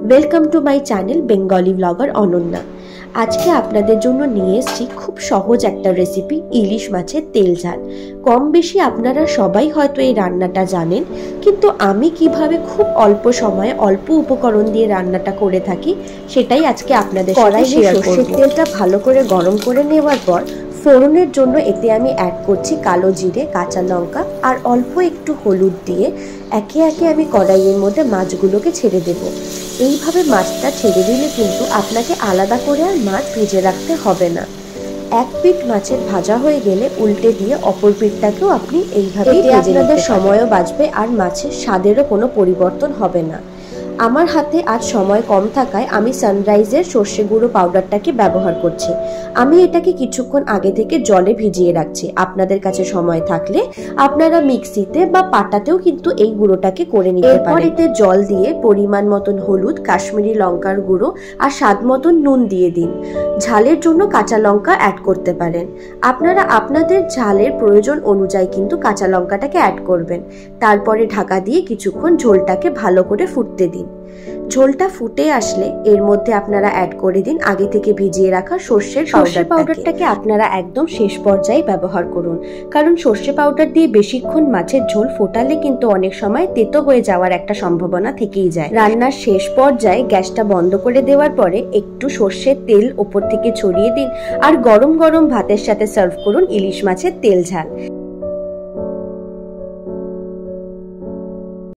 Welcome to my channel Bengali blogger Ananya. আজকে আপনাদের জন্য নিয়ে এসেছি খুব সহজ একটা রেসিপি, ইলিশ মাছের তেল ঝাল। কম বেশি আপনারা সবাই হয়তো এই রান্নাটা জানেন, কিন্তু আমি কিভাবে খুব অল্প সময়ে অল্প উপকরণ দিয়ে রান্নাটা করে থাকি সেটাই আজকে আপনাদের সাথে শেয়ার করব। সরষের তেলটা ভালো করে গরম করে নেওয়ার পর ফোড়নের জন্য এতে আমি অ্যাড করছি কালো জিরে, কাঁচা লঙ্কা আর অল্প একটু হলুদ দিয়ে একে একে আমি কড়াইয়ের মধ্যে মাছগুলোকে ছেড়ে দেব। এইভাবে মাছটা ছেড়ে দিলে কিন্তু আপনাকে আলাদা করে আর মাছ ভেজে রাখতে হবে না। এক পিঠ মাছের ভাজা হয়ে গেলে উল্টে দিয়ে অপর পিঠটাকেও আপনি এইভাবেই ভেজে নিতে পারেন। সময়ও বাঁচবে আর মাছের স্বাদেরও কোনো পরিবর্তন হবে না। আমার হাতে আজ সময় কম থাকায় আমি সানরাইজের সর্ষে গুঁড়ো পাউডারটাকে ব্যবহার করছি। আমি এটাকে কিছুক্ষণ আগে থেকে জলে ভিজিয়ে রাখছি। আপনাদের কাছে সময় থাকলে আপনারা মিক্সিতে বা পাটাতেও কিন্তু এই গুঁড়োটাকে করে নিতে পারেন। এতে জল দিয়ে পরিমাণ মতন হলুদ, কাশ্মীরি লঙ্কার গুঁড়ো আর স্বাদ মতন নুন দিয়ে দিন। ঝালের জন্য কাঁচা লঙ্কা অ্যাড করতে পারেন। আপনারা আপনাদের ঝালের প্রয়োজন অনুযায়ী কিন্তু কাঁচা লঙ্কাটাকে অ্যাড করবেন। তারপরে ঢাকা দিয়ে কিছুক্ষণ ঝোলটাকে ভালো করে ফুটতে দিন। ঝোলটা ফুটে আসলে এর মধ্যে আপনারা অ্যাড করে দিন আগে থেকে ভিজিয়ে রাখা সর্ষের পাউডারটাকে। আপনারা একদম শেষ পর্যায়ে ব্যবহার করুন, কারণ সর্ষে পাউডার দিয়ে বেশিক্ষণ মাছের ঝোল ফোটালে কিন্তু অনেক সময় তেতো হয়ে যাওয়ার একটা সম্ভাবনা থেকেই যায়। রান্নার শেষ পর্যায়ে গ্যাসটা বন্ধ করে দেওয়ার পরে একটু সর্ষের তেল ওপর থেকে ছড়িয়ে দিন আর গরম গরম ভাতের সাথে সার্ভ করুন ইলিশ মাছের তেল ঝাল।